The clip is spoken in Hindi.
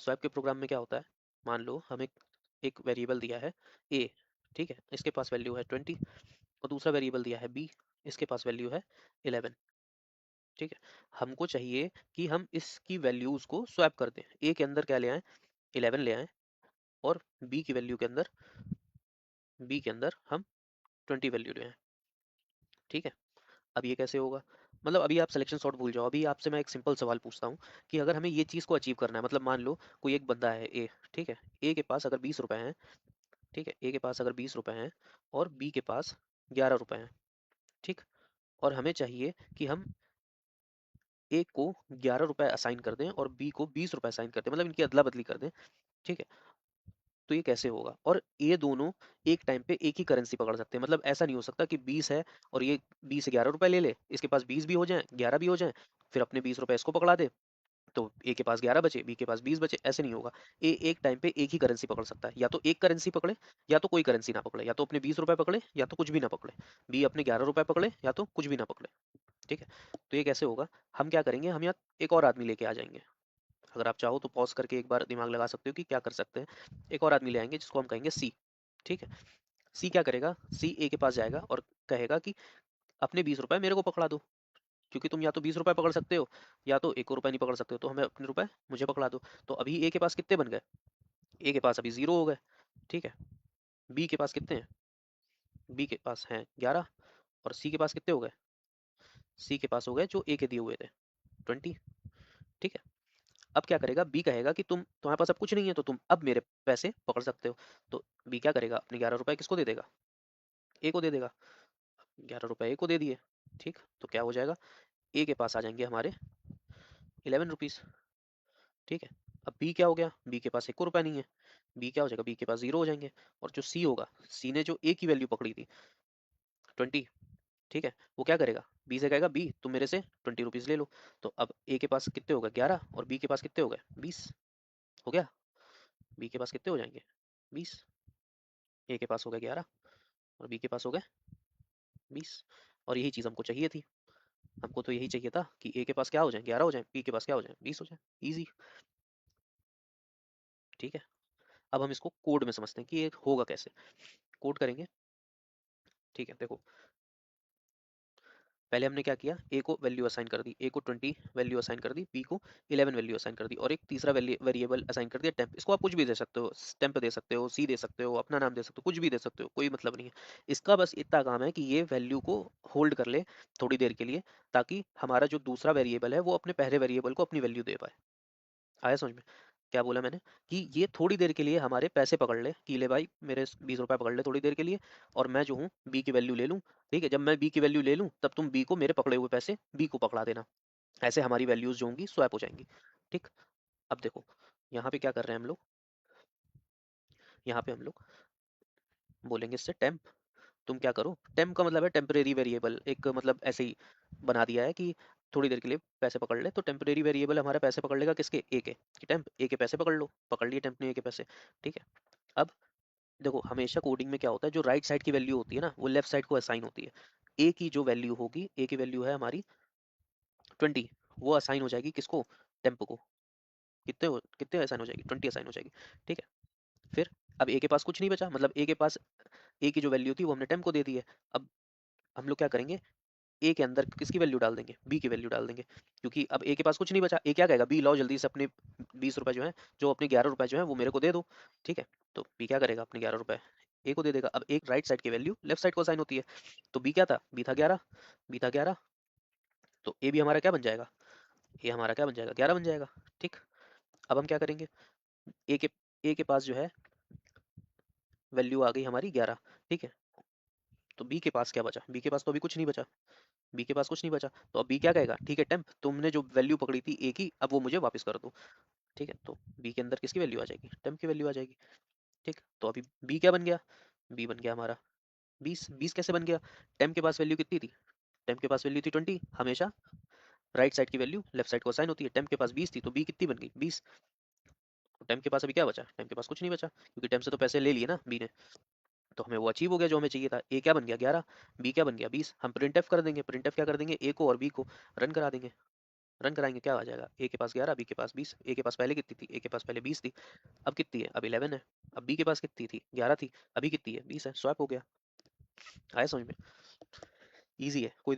स्वैप के प्रोग्राम में क्या होता है, मान लो हमें एक वेरिएबल दिया है ए, ठीक है, इसके पास वैल्यू है 20, और दूसरा वेरिएबल दिया है बी, इसके पास वैल्यू है 11, ठीक है। हमको चाहिए कि हम इसकी वैल्यूज को स्वैप कर दें, ए के अंदर क्या ले आए, 11 ले आए, और बी की वैल्यू के अंदर, बी के अंदर हम 20 वैल्यू ले आए, ठीक है। अब ये कैसे होगा, मतलब अभी आप सिलेक्शन सॉर्ट भूल जाओ, अभी आपसे मैं एक सिंपल सवाल पूछता हूँ कि अगर हमें ये चीज़ को अचीव करना है, मतलब मान लो कोई एक बंदा है ए, ठीक है, ए के पास अगर 20 रुपए हैं, ठीक है, ए के पास अगर 20 रुपए हैं और बी के पास 11 रुपए हैं, ठीक, और हमें चाहिए कि हम ए को 11 रुपए असाइन कर दें और बी को 20 रुपए असाइन कर दें, मतलब इनकी अदला बदली कर दें, ठीक है। तो ये कैसे होगा, और ये दोनों एक टाइम पे एक ही करेंसी पकड़ सकते हैं, मतलब ऐसा नहीं हो सकता कि 20 है और ये 20 11 रुपए ले ले, इसके पास 20 भी हो जाए 11 भी हो जाए, फिर अपने 20 रुपए इसको पकड़ा दे, तो ए के पास 11 बचे, बी के पास 20 बचे, ऐसे नहीं होगा। ए एक टाइम पे एक ही करेंसी पकड़ सकता है, या तो एक करेंसी पकड़े या तो कोई करेंसी ना पकड़े, या तो अपने 20 रुपए पकड़े या तो कुछ भी ना पकड़े, बी अपने 11 रुपए पकड़े या तो कुछ भी ना पकड़े, ठीक है। तो ये कैसे होगा, हम क्या करेंगे, हम यहाँ एक और आदमी लेके आ जाएंगे, अगर आप चाहो तो पॉज करके एक बार दिमाग लगा सकते हो कि क्या कर सकते हैं। एक और आदमी ले आएंगे जिसको हम कहेंगे सी, ठीक है। सी क्या करेगा, सी ए के पास जाएगा और कहेगा कि अपने 20 रुपए मेरे को पकड़ा दो, क्योंकि तुम या तो 20 रुपए पकड़ सकते हो या तो एक रुपए नहीं पकड़ सकते हो, तो हमें अपने रुपए मुझे पकड़ा दो। तो अभी ए के पास कितने बन गए, ए के पास अभी 0 हो गए, ठीक है। बी के पास कितने हैं, बी के पास हैं 11, और सी के पास कितने हो गए, सी के पास हो गए जो ए के दिए हुए थे 20, ठीक है। अब क्या करेगा, बी कहेगा कि तुम्हारे पास अब कुछ नहीं है तो तुम अब मेरे पैसे पकड़ सकते हो, तो बी क्या करेगा, अपने 11 रुपए किसको दे देगा, ए को दे देगा, 11 रुपए ए को दे दिए, ठीक, तो क्या हो जाएगा, ए के पास आ जाएंगे हमारे 11 रुपीज, ठीक है। अब बी क्या हो गया, बी के पास 1 रुपया नहीं है, बी क्या हो जाएगा, बी के पास 0 हो जाएंगे, और जो सी होगा, सी ने जो ए की वैल्यू पकड़ी थी 20, ठीक है, वो क्या करेगा, बी से कहेगा बी तुम मेरे से 20 रुपीज ले लो, तो अब ए के पास कितने हो गए 11 और बी के पास कितने हो गए 20, हो गया, बी के पास कितने हो जाएंगे 20, ए के पास हो गए 11 और बी के पास हो गए 20, और यही चीज़ हमको चाहिए थी, हमको तो यही चाहिए था कि ए के पास क्या हो जाए 11 हो जाए, बी के पास क्या हो जाए 20 हो जाए, इजी, ठीक है। अब हम इसको कोड में समझते हैं कि ये होगा कैसे, कोड करेंगे, ठीक है। देखो पहले हमने क्या किया, ए को वैल्यू असाइन कर दी, ए को 20 वैल्यू असाइन कर दी, बी को 11 वैल्यू असाइन कर दी, और एक तीसरा वेरिएबल असाइन कर दिया टेम्प, इसको आप कुछ भी दे सकते हो, टेम्प दे सकते हो, सी दे सकते हो, अपना नाम दे सकते हो, कुछ भी दे सकते हो, कोई मतलब नहीं है। इसका बस इतना काम है कि ये वैल्यू को होल्ड कर ले थोड़ी देर के लिए, ताकि हमारा जो दूसरा वेरिएबल है वो अपने पहले वेरिएबल को अपनी वैल्यू दे पाए। आया समझ में, क्या बोला मैंने, कि ये थोड़ी देर के लिए हमारे पैसे पकड़ ले कि ले भाई मेरे 20 रुपए पकड़ ले थोड़ी देर के लिए, और मैं जो हूँ बी की वैल्यू ले लूँ, ठीक है। जब मैं बी की वैल्यू ले लूँ तब तुम बी को मेरे पकड़े हुए पैसे बी को पकड़ा देना, ऐसे हमारी वैल्यूज जो होंगी स्वैप हो जाएंगी, ठीक। अब देखो यहाँ पे क्या कर रहे हैं हम लोग, यहाँ पे हम लोग बोलेंगे इससे टेम्प, तुम क्या करो, टेम्प का मतलब है टेम्परेरी वेरिएबल, एक मतलब ऐसे ही बना दिया है कि थोड़ी देर के लिए पैसे पकड़ ले, तो टेम्परेरी वेरिएबल हमारे पैसे पकड़ लेगा किसके, ए के, कि टेम्प ए के पैसे पकड़ लो, पकड़ लिए टेम्प ने ए के पैसे, ठीक है। अब देखो हमेशा कोडिंग में क्या होता है, जो राइट साइड की वैल्यू होती है ना वो लेफ्ट साइड को असाइन होती है, ए की जो वैल्यू होगी, ए की वैल्यू है हमारी 20, वो असाइन हो जाएगी किसको, टेम्प को, कितने असाइन हो जाएगी 20 असाइन हो जाएगी, ठीक है। फिर अब ए के पास कुछ नहीं बचा, मतलब ए के पास ए की जो वैल्यू थी वो हमने टेम्प को दे दी है। अब हम लोग क्या करेंगे, ए के अंदर किसकी वैल्यू डाल देंगे, बी की वैल्यू डाल देंगे, क्योंकि अब ए के पास कुछ नहीं बचा, ए क्या कहेगा, बी लाओ जल्दी से अपने 20 रुपए जो है, जो अपने 11 रुपए जो है वो मेरे को दे दो, ठीक है। तो बी क्या करेगा, अपने 11 रुपए ए को दे देगा। अब एक राइट साइड की वैल्यू लेफ्ट साइड को असाइन होती है, तो बी क्या था, बी था 11, बी था 11, तो ए भी हमारा क्या बन जाएगा, ए हमारा क्या बन जाएगा 11 बन जाएगा, ठीक। अब हम क्या करेंगे, ए के ए के पास जो है वैल्यू आ गई हमारी 11, ठीक है। तो बी के पास क्या बचा, बी के पास तो अभी कुछ नहीं बचा, बी के पास कुछ नहीं बचा, तो अब बी क्या कहेगा, ठीक है टेम्प तुमने जो वैल्यू पकड़ी थी ए की अब वो मुझे वापस कर दो, ठीक है। तो बी के अंदर किसकी वैल्यू आ जाएगी, टेम्प की वैल्यू आ जाएगी, ठीक। तो अभी बी क्या बन गया, बी बन गया हमारा 20, 20 कैसे बन गया, टेम्प के पास वैल्यू कितनी थी, टेम्प के पास वैल्यू थी 20, हमेशा राइट साइड की वैल्यू लेफ्ट साइड को असाइन होती है, टेम्प के पास 20 थी तो बी कितनी बन गई 20, टेम्प के पास अभी क्या बचा, टेम्प के पास कुछ नहीं बचा, क्योंकि टेम्प से तो पैसे ले लिए ना बी ने, तो हमें वो अचीव हो गया जो हमें चाहिए था, ए क्या बन गया 11, बी क्या बन गया 20, हम प्रिंट एफ कर देंगे, प्रिंट एफ क्या कर देंगे, ए को और बी को रन करा देंगे, रन कराएंगे क्या आ जाएगा, ए के पास 11, बी के पास 20। ए के पास पहले कितनी थी, ए के पास पहले 20 थी, अब कितनी है, अब 11 है। अब बी के पास कितनी थी, 11 थी, अभी कितनी है, 20 है, स्वैप हो गया। आया समझ में? इजी है, कोई